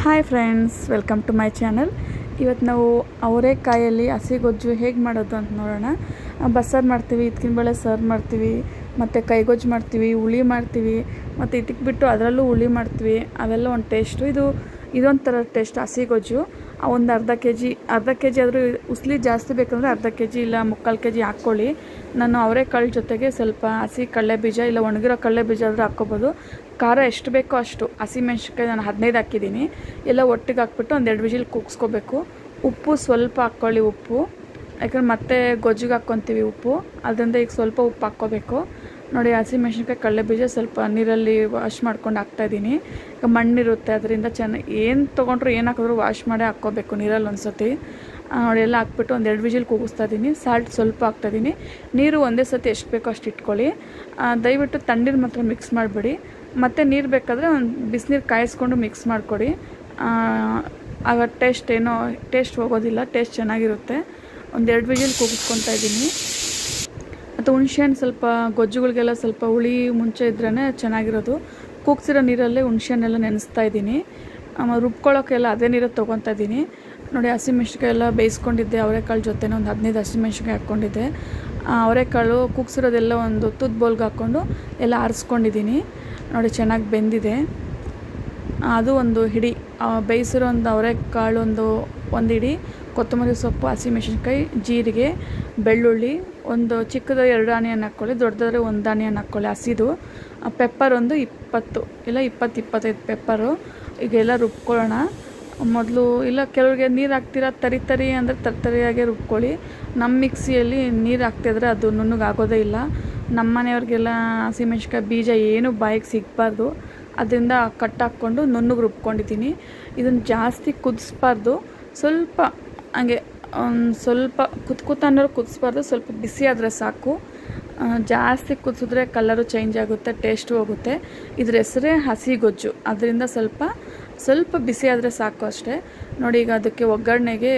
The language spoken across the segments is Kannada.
Hi friends, welcome to my channel. ಇವತ್ತು ನಾವು ಅವರೆಕಾಯಲ್ಲಿ ಹಸಿ ಗೊಜ್ಜು ಹೇಗೆ ಮಾಡೋದು ಅಂತ ನೋಡೋಣ. ಬಸ್ಸಾರು ಮಾಡ್ತೀವಿ, ಇದಕ್ಕಿನ ಬೇಳೆ ಸಾರು ಮಾಡ್ತೀವಿ, ಮತ್ತು ಕೈಗೊಜ್ಜು ಮಾಡ್ತೀವಿ, ಹುಳಿ ಮಾಡ್ತೀವಿ, ಮತ್ತು ಇದಕ್ಕೆ ಬಿಟ್ಟು ಅದರಲ್ಲೂ ಹುಳಿ ಮಾಡ್ತೀವಿ. ಅವೆಲ್ಲ ಒಂದು ಟೇಸ್ಟು. ಇದೊಂಥರ ಟೇಸ್ಟ್ ಹಸಿ ಗೊಜ್ಜು. ಒಂದು ಅರ್ಧ ಕೆ ಜಿ ಆದರೂ ಉಸ್ಲಿ ಜಾಸ್ತಿ ಬೇಕಂದರೆ ಅರ್ಧ ಕೆ ಜಿ ಇಲ್ಲ 3/4 kg ಹಾಕ್ಕೊಳ್ಳಿ. ನಾನು ಅವರೆಕಾಳು ಜೊತೆಗೆ ಸ್ವಲ್ಪ ಹಸಿ ಕಡಲೆ ಬೀಜ ಇಲ್ಲ ಒಣಗಿರೋ ಕಡಲೆ ಬೀಜ ಆದರೂ ಹಾಕ್ಕೋಬೋದು. ಖಾರ ಎಷ್ಟು ಬೇಕೋ ಅಷ್ಟು. ಹಸಿಮೆಣ್ಸಿನ್ಕಾಯಿ ನಾನು 15 ಹಾಕಿದ್ದೀನಿ. ಎಲ್ಲ ಒಟ್ಟಿಗೆ ಹಾಕ್ಬಿಟ್ಟು ಒಂದು 2 ವಿಜಿಲ್ ಕೂಗಿಸ್ಕೋಬೇಕು. ಉಪ್ಪು ಸ್ವಲ್ಪ ಹಾಕ್ಕೊಳ್ಳಿ. ಉಪ್ಪು ಯಾಕಂದ್ರೆ ಮತ್ತೆ ಗೊಜ್ಜಿಗೆ ಹಾಕ್ಕೊತೀವಿ ಉಪ್ಪು, ಅದರಿಂದ ಈಗ ಸ್ವಲ್ಪ ಉಪ್ಪು ಹಾಕ್ಕೋಬೇಕು. ನೋಡಿ, ಹಸಿಮೆಣ್ಸಿನ್ಕಾಯಿ ಕಡಲೆ ಬೀಜ ಸ್ವಲ್ಪ ನೀರಲ್ಲಿ ವಾಶ್ ಮಾಡ್ಕೊಂಡು ಹಾಕ್ತಾಯಿದ್ದೀನಿ. ಈಗ ಮಣ್ಣಿರುತ್ತೆ, ಅದರಿಂದ ಚೆನ್ನಾಗಿ ಏನು ತೊಗೊಂಡ್ರು ಏನು ಹಾಕಿದ್ರು ವಾಶ್ ಮಾಡೇ ಹಾಕ್ಕೋಬೇಕು ನೀರಲ್ಲಿ ಒಂದ್ಸತಿ. ನೋಡಿ, ಎಲ್ಲ ಹಾಕ್ಬಿಟ್ಟು ಒಂದು 2 ವಿಜಿಲ್ ಕೂಗಿಸ್ತಾ ಇದ್ದೀನಿ. ಸಾಲ್ಟ್ ಸ್ವಲ್ಪ ಹಾಕ್ತಾಯಿದ್ದೀನಿ. ನೀರು ಒಂದೇ ಸತಿ ಎಷ್ಟು ಬೇಕೋ ಅಷ್ಟು ಇಟ್ಕೊಳ್ಳಿ. ದಯವಿಟ್ಟು ತಣ್ಣೀರು ಮಾತ್ರ ಮಿಕ್ಸ್ ಮಾಡಿಬಿಡಿ. ಮತ್ತು ನೀರು ಬೇಕಾದರೆ ಒಂದು ಬಿಸಿನೀರು ಕಾಯಿಸ್ಕೊಂಡು ಮಿಕ್ಸ್ ಮಾಡಿಕೊಡಿ. ಆಗ ಟೇಸ್ಟ್ ಹೋಗೋದಿಲ್ಲ, ಟೇಸ್ಟ್ ಚೆನ್ನಾಗಿರುತ್ತೆ. ಒಂದು 2 ವಿಜಿಲ್ ಕೂಗಿಸ್ಕೊತಾ ಇದ್ದೀನಿ. ಮತ್ತು ಹುಣ್ಸೆಹಣ್ಣು ಸ್ವಲ್ಪ ಗೊಜ್ಜುಗಳಿಗೆಲ್ಲ ಸ್ವಲ್ಪ ಹುಳಿ ಮುಂಚೆ ಇದ್ರೇ ಚೆನ್ನಾಗಿರೋದು. ಕೂಗ್ಸಿರೋ ನೀರಲ್ಲೇ ಹುಣ್ಸೆಹಣ್ಣೆಲ್ಲ ನೆನೆಸ್ತಾ ಇದ್ದೀನಿ. ರುಬ್ಕೊಳ್ಳೋಕ್ಕೆಲ್ಲ ಅದೇ ನೀರಲ್ಲಿ ತೊಗೊತಾ ಇದ್ದೀನಿ. ನೋಡಿ, ಹಸಿಮೆಣ್ಸಿನ್ಕಾಯಿ ಎಲ್ಲ ಬೇಯಿಸ್ಕೊಂಡಿದ್ದೆ ಅವರೆಕಾಳು ಜೊತೆ ಒಂದು 15 ಹಸಿಮೆಣ್ಸಿನ್ಕಾಯಿ ಹಾಕ್ಕೊಂಡಿದ್ದೆ. ಅವರೆಕಾಳು ಕೂಗ್ಸಿರೋದೆಲ್ಲ ಒಂದು ತುತ್ತು ಬೌಲ್ಗೆ ಹಾಕ್ಕೊಂಡು ಎಲ್ಲ ಆರಿಸ್ಕೊಂಡಿದ್ದೀನಿ. ನೋಡಿ, ಚೆನ್ನಾಗಿ ಬೆಂದಿದೆ. ಅದು ಒಂದು ಹಿಡಿ ಬೇಯಿಸಿರೋ ಒಂದು ಅವರೆಕಾಳು ಒಂದು ಹಿಡಿ, ಕೊತ್ತಂಬರಿ ಸೊಪ್ಪು, ಹಸಿಮೆಣ್ಸಿನ್ಕಾಯಿ, ಜೀರಿಗೆ, ಬೆಳ್ಳುಳ್ಳಿ, ಒಂದು ಚಿಕ್ಕದು 2 ಆನಿಯನ್ ಹಾಕ್ಕೊಳ್ಳಿ, ದೊಡ್ಡದಾದರೆ 1 ಆನಿಯನ್ ಹಾಕ್ಕೊಳ್ಳಿ ಹಸಿದು. ಪೆಪ್ಪರ್ ಒಂದು 20 ಇಲ್ಲ 20-25 ಪೆಪ್ಪರು. ಈಗೆಲ್ಲ ರುಬ್ಕೊಳ್ಳೋಣ. ಮೊದಲು ಇಲ್ಲ ಕೆಲವ್ರಿಗೆ ನೀರು ಹಾಕ್ತೀರಾ ತರಿ ಅಂದರೆ ತರಿಯಾಗೆ ರುಬ್ಕೊಳ್ಳಿ. ನಮ್ಮ ಮಿಕ್ಸಿಯಲ್ಲಿ ನೀರು ಹಾಕ್ತಿದ್ರೆ ಅದು ನುಣ್ಣಗಾಗೋದೇ ಇಲ್ಲ. ನಮ್ಮ ಮನೆಯವ್ರಿಗೆಲ್ಲ ಹಸಿಮೆಣ್ಸಿನ್ಕಾಯಿ ಬೀಜ ಏನು ಬಾಯಿಗೆ ಸಿಗಬಾರ್ದು, ಅದರಿಂದ ಕಟ್ ಹಾಕ್ಕೊಂಡು ನುಣ್ಣಗೆ ರುಬ್ಕೊಂಡಿದ್ದೀನಿ. ಇದನ್ನು ಜಾಸ್ತಿ ಕುದಿಸ್ಬಾರ್ದು, ಸ್ವಲ್ಪ ಹಂಗೆ ಒಂದು ಸ್ವಲ್ಪ ಅನ್ನೋರು ಕುದಿಸ್ಬಾರ್ದು, ಸ್ವಲ್ಪ ಬಿಸಿ ಆದರೆ ಸಾಕು. ಜಾಸ್ತಿ ಕುದಿಸಿದ್ರೆ ಕಲರು ಚೇಂಜ್ ಆಗುತ್ತೆ, ಟೇಸ್ಟು ಹೋಗುತ್ತೆ. ಇದ್ರ ಹೆಸರೇ ಹಸಿ ಗೊಜ್ಜು, ಅದರಿಂದ ಸ್ವಲ್ಪ ಬಿಸಿ ಆದರೆ ಸಾಕು ಅಷ್ಟೇ. ನೋಡಿ, ಈಗ ಅದಕ್ಕೆ ಒಗ್ಗರಣೆಗೆ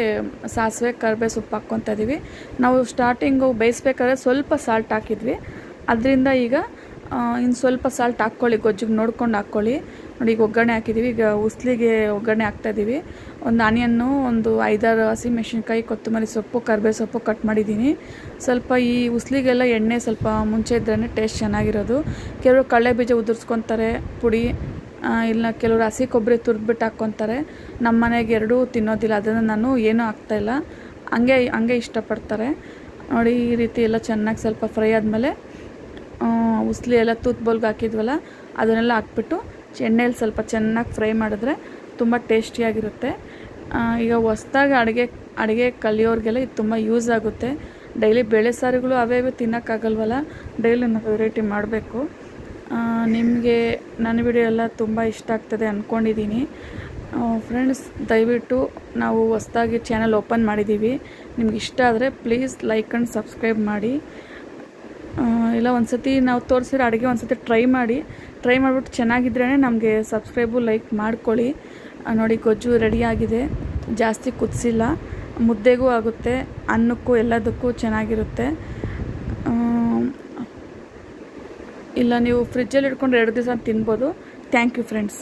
ಸಾಸಿವೆ ಕರಿಬೇವು ಸೊಪ್ಪು ಹಾಕ್ಕೊತಾ ಇದ್ದೀವಿ. ನಾವು ಸ್ಟಾರ್ಟಿಂಗು ಬೇಯಿಸ್ಬೇಕಾದ್ರೆ ಸ್ವಲ್ಪ ಸಾಲ್ಟ್ ಹಾಕಿದ್ವಿ, ಅದರಿಂದ ಈಗ ಇನ್ನು ಸ್ವಲ್ಪ ಸಾಲ್ಟ್ ಹಾಕ್ಕೊಳ್ಳಿ, ಗೊಜ್ಜಿಗೆ ನೋಡ್ಕೊಂಡು ಹಾಕ್ಕೊಳ್ಳಿ. ನೋಡಿ, ಈಗ ಒಗ್ಗರಣೆ ಹಾಕಿದ್ದೀವಿ. ಈಗ ಉಸ್ಲಿಗೆ ಒಗ್ಗರಣೆ ಹಾಕ್ತಾಯಿದ್ದೀವಿ. ಒಂದು ಆನಿಯನ್ನು, ಒಂದು 5-6 ಹಸಿಮೆಣ್ಸಿನ್ಕಾಯಿ, ಕೊತ್ತಂಬರಿ ಸೊಪ್ಪು, ಕರಿಬೇವು ಸೊಪ್ಪು ಕಟ್ ಮಾಡಿದ್ದೀನಿ. ಸ್ವಲ್ಪ ಈ ಉಸ್ಲಿಗೆಲ್ಲ ಎಣ್ಣೆ ಸ್ವಲ್ಪ ಮುಂಚೆ ಇದ್ರೇ ಟೇಸ್ಟ್ ಚೆನ್ನಾಗಿರೋದು. ಕೆಲವರು ಕಡಲೆ ಬೀಜ ಉದುರಿಸ್ಕೊತಾರೆ ಪುಡಿ, ಇಲ್ಲ ಕೆಲವರು ಹಸಿ ಕೊಬ್ಬರಿ ತುರಿದ್ಬಿಟ್ಟು ಹಾಕ್ಕೊತಾರೆ. ನಮ್ಮ ಮನೆಗೆ ಎರಡೂ ತಿನ್ನೋದಿಲ್ಲ, ಅದನ್ನು ನಾನು ಏನೂ ಹಾಕ್ತಾಯಿಲ್ಲ, ಹಂಗೆ ಇಷ್ಟಪಡ್ತಾರೆ. ನೋಡಿ, ಈ ರೀತಿ ಎಲ್ಲ ಚೆನ್ನಾಗಿ ಸ್ವಲ್ಪ ಫ್ರೈ ಆದಮೇಲೆ ಉಸ್ಲಿ ಎಲ್ಲ ತೂತ್ ಬೌಲ್ಗೆ ಹಾಕಿದ್ವಲ್ಲ ಅದನ್ನೆಲ್ಲ ಹಾಕ್ಬಿಟ್ಟು ಎಣ್ಣೆಯಲ್ಲಿ ಸ್ವಲ್ಪ ಚೆನ್ನಾಗಿ ಫ್ರೈ ಮಾಡಿದ್ರೆ ತುಂಬ ಟೇಸ್ಟಿಯಾಗಿರುತ್ತೆ. ಈಗ ಹೊಸ್ದಾಗಿ ಅಡುಗೆ ಕಲಿಯೋರಿಗೆಲ್ಲ ಇದು ತುಂಬ ಯೂಸ್ ಆಗುತ್ತೆ. ಡೈಲಿ ಬೇಳೆ ಸಾರುಗಳು ಅವೇ ತಿನ್ನೋಕ್ಕಾಗಲ್ವಲ್ಲ, ಡೈಲಿ ನಾವು ವೆರೈಟಿ ಮಾಡಬೇಕು. ನಿಮಗೆ ನನ್ನ ವಿಡಿಯೋ ಎಲ್ಲ ತುಂಬ ಇಷ್ಟ ಆಗ್ತದೆ ಅಂದ್ಕೊಂಡಿದ್ದೀನಿ. ಫ್ರೆಂಡ್ಸ್, ದಯವಿಟ್ಟು ನಾವು ಹೊಸ್ದಾಗಿ ಚಾನಲ್ ಓಪನ್ ಮಾಡಿದ್ದೀವಿ. ನಿಮ್ಗೆ ಇಷ್ಟ ಆದರೆ ಪ್ಲೀಸ್ ಲೈಕ್ ಆ್ಯಂಡ್ ಸಬ್ಸ್ಕ್ರೈಬ್ ಮಾಡಿ. ಇಲ್ಲ ಒಂದ್ಸತಿ ನಾವು ತೋರಿಸಿರೋ ಅಡುಗೆ ಒಂದ್ಸತಿ ಟ್ರೈ ಮಾಡಿಬಿಟ್ಟು ಚೆನ್ನಾಗಿದ್ರೇ ನಮಗೆ ಸಬ್ಸ್ಕ್ರೈಬು ಲೈಕ್ ಮಾಡ್ಕೊಳ್ಳಿ. ನೋಡಿ, ಗೊಜ್ಜು ರೆಡಿಯಾಗಿದೆ. ಜಾಸ್ತಿ ಕುದಿಸಿಲ್ಲ, ಮುದ್ದೆಗೂ ಆಗುತ್ತೆ, ಅನ್ನಕ್ಕೂ ಎಲ್ಲದಕ್ಕೂ ಚೆನ್ನಾಗಿರುತ್ತೆ. ಇಲ್ಲ ನೀವು ಫ್ರಿಜ್ಜಲ್ಲಿ ಇಟ್ಕೊಂಡು 2 ದಿವಸ ತಿನ್ಬೋದು. Thank you friends.